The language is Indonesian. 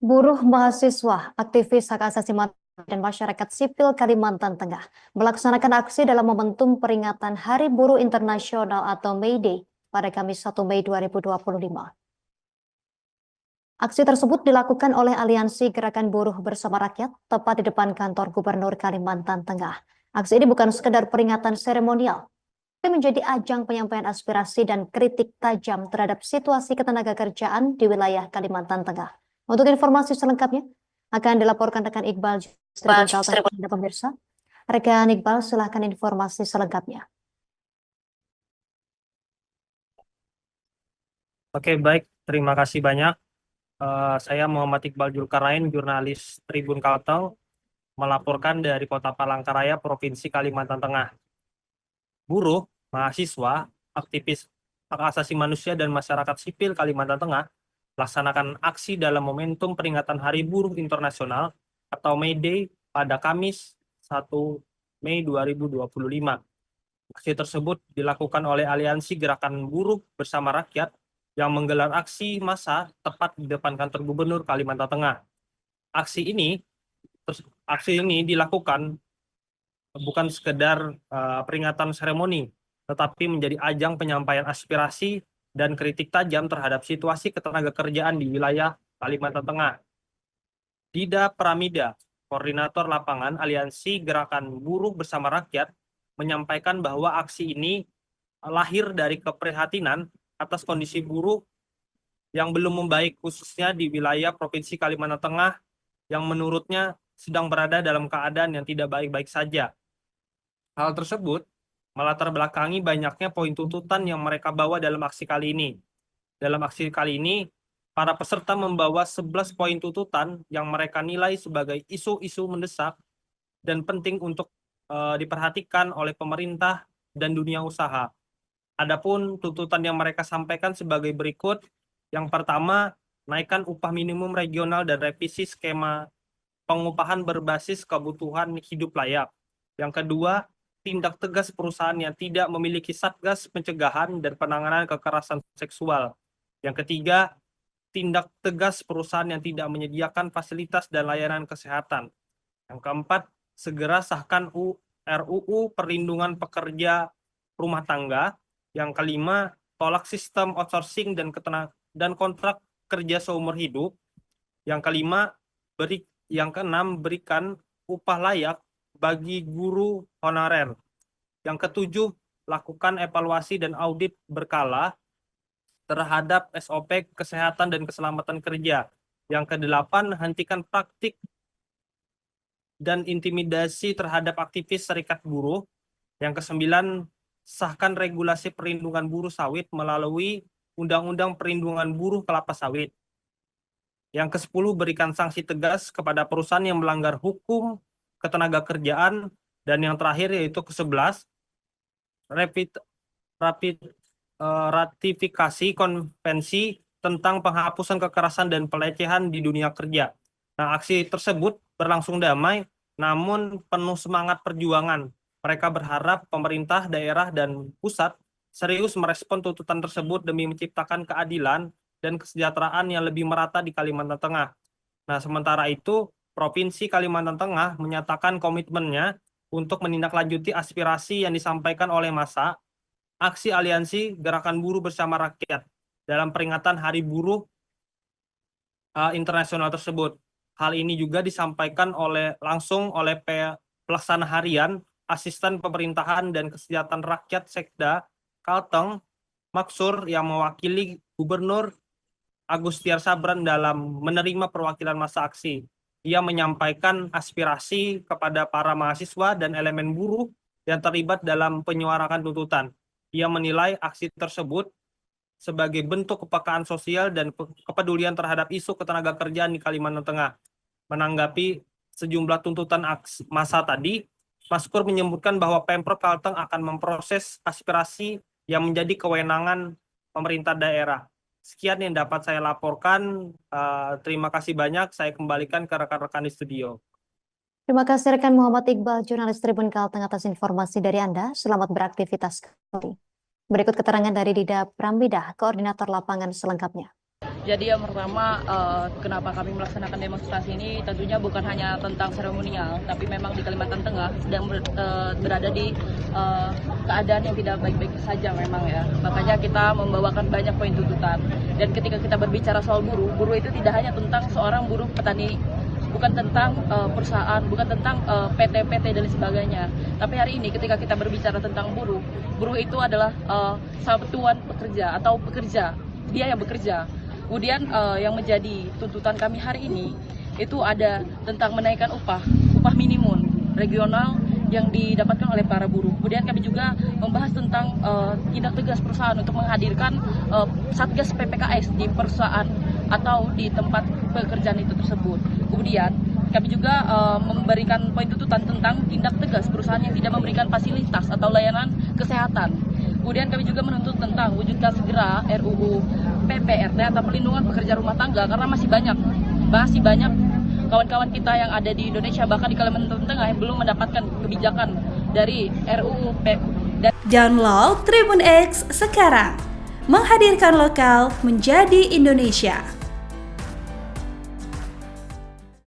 Buruh mahasiswa, aktivis hak asasi manusia, dan masyarakat sipil Kalimantan Tengah melaksanakan aksi dalam momentum peringatan Hari Buruh Internasional atau May Day pada Kamis 1 Mei 2025. Aksi tersebut dilakukan oleh Aliansi Gerakan Buruh Bersama Rakyat tepat di depan kantor Gubernur Kalimantan Tengah. Aksi ini bukan sekedar peringatan seremonial, tapi menjadi ajang penyampaian aspirasi dan kritik tajam terhadap situasi ketenagakerjaan di wilayah Kalimantan Tengah. Untuk informasi selengkapnya akan dilaporkan rekan Iqbal Tribun Kalteng kepada pemirsa. Rekan Iqbal, silahkan informasi selengkapnya. Oke, baik. Terima kasih banyak. Saya Muhammad Iqbal Julkarnain, jurnalis Tribun Kalteng, melaporkan dari Kota Palangkaraya, Provinsi Kalimantan Tengah. Buruh, mahasiswa, aktivis hak asasi manusia, dan masyarakat sipil Kalimantan Tengah laksanakan aksi dalam momentum peringatan Hari Buruh Internasional atau May Day pada Kamis 1 Mei 2025. Aksi tersebut dilakukan oleh Aliansi Gerakan Buruh Bersama Rakyat yang menggelar aksi massa tepat di depan kantor Gubernur Kalimantan Tengah. Aksi ini dilakukan bukan sekedar peringatan seremoni, tetapi menjadi ajang penyampaian aspirasi dan kritik tajam terhadap situasi ketenagakerjaan di wilayah Kalimantan Tengah. Dida Pramida, koordinator lapangan Aliansi Gerakan Buruh Bersama Rakyat, menyampaikan bahwa aksi ini lahir dari keprihatinan atas kondisi buruh yang belum membaik, khususnya di wilayah Provinsi Kalimantan Tengah yang menurutnya sedang berada dalam keadaan yang tidak baik-baik saja. Hal tersebut melatar belakangi banyaknya poin tuntutan yang mereka bawa dalam aksi kali ini. Dalam aksi kali ini, para peserta membawa 11 poin tuntutan yang mereka nilai sebagai isu-isu mendesak dan penting untuk diperhatikan oleh pemerintah dan dunia usaha. Adapun tuntutan yang mereka sampaikan sebagai berikut. Yang pertama, naikkan upah minimum regional dan revisi skema pengupahan berbasis kebutuhan hidup layak. Yang kedua, tindak tegas perusahaan yang tidak memiliki satgas pencegahan dan penanganan kekerasan seksual. Yang ketiga, tindak tegas perusahaan yang tidak menyediakan fasilitas dan layanan kesehatan. Yang keempat, segera sahkan RUU Perlindungan Pekerja Rumah Tangga. Yang kelima, tolak sistem outsourcing dan kontrak kerja seumur hidup. Yang keenam, berikan upah layak bagi guru honorer. Yang ketujuh, lakukan evaluasi dan audit berkala terhadap SOP kesehatan dan keselamatan kerja. Yang kedelapan, hentikan praktik dan intimidasi terhadap aktivis serikat buruh. Yang kesembilan, sahkan regulasi perlindungan buruh sawit melalui Undang-Undang Perlindungan Buruh Kelapa Sawit. Yang ke-10, berikan sanksi tegas kepada perusahaan yang melanggar hukum ketenagakerjaan. Dan yang terakhir yaitu ke-11, ratifikasi konvensi tentang penghapusan kekerasan dan pelecehan di dunia kerja. Nah, aksi tersebut berlangsung damai, namun penuh semangat perjuangan. Mereka berharap pemerintah, daerah, dan pusat serius merespon tuntutan tersebut demi menciptakan keadilan dan kesejahteraan yang lebih merata di Kalimantan Tengah. Nah, sementara itu, Provinsi Kalimantan Tengah menyatakan komitmennya untuk menindaklanjuti aspirasi yang disampaikan oleh massa aksi Aliansi Gerakan Buruh Bersama Rakyat dalam peringatan Hari Buruh Internasional tersebut. Hal ini juga disampaikan langsung oleh pelaksana harian Asisten Pemerintahan dan Kesejahteraan Rakyat Sekda Kalteng, Maksur, yang mewakili Gubernur Agustiar Sabran dalam menerima perwakilan massa aksi. Ia menyampaikan aspirasi kepada para mahasiswa dan elemen buruh yang terlibat dalam penyuarakan tuntutan. Ia menilai aksi tersebut sebagai bentuk kepekaan sosial dan kepedulian terhadap isu ketenagakerjaan di Kalimantan Tengah. Menanggapi sejumlah tuntutan massa tadi, Maskur menyebutkan bahwa Pemprov Kalteng akan memproses aspirasi yang menjadi kewenangan pemerintah daerah. Sekian yang dapat saya laporkan. Terima kasih banyak. Saya kembalikan ke rekan-rekan di studio. Terima kasih rekan Muhammad Iqbal, jurnalis Tribun Kalteng atas informasi dari Anda. Selamat beraktivitas kembali. Berikut keterangan dari Dida Pramida, koordinator lapangan selengkapnya. Jadi yang pertama, kenapa kami melaksanakan demonstrasi ini tentunya bukan hanya tentang seremonial, tapi memang di Kalimantan Tengah sedang berada di keadaan yang tidak baik-baik saja memang ya. Makanya kita membawakan banyak poin tuntutan. Dan ketika kita berbicara soal buruh, buruh itu tidak hanya tentang seorang buruh petani, bukan tentang perusahaan, bukan tentang PT-PT dan sebagainya. Tapi hari ini ketika kita berbicara tentang buruh, buruh itu adalah satuan pekerja atau pekerja, dia yang bekerja. Kemudian yang menjadi tuntutan kami hari ini itu ada tentang menaikkan upah minimum regional yang didapatkan oleh para buruh. Kemudian kami juga membahas tentang tindak tegas perusahaan untuk menghadirkan Satgas PPKS di perusahaan atau di tempat pekerjaan itu tersebut. Kemudian kami juga memberikan poin tuntutan tentang tindak tegas perusahaan yang tidak memberikan fasilitas atau layanan kesehatan. Kemudian kami juga menuntut tentang wujudkan segera RUU PPRT atau perlindungan pekerja rumah tangga, karena masih banyak kawan-kawan kita yang ada di Indonesia, bahkan di Kalimantan Tengah, yang belum mendapatkan kebijakan dari RUU PPRT. Download Tribun X sekarang, menghadirkan lokal menjadi Indonesia.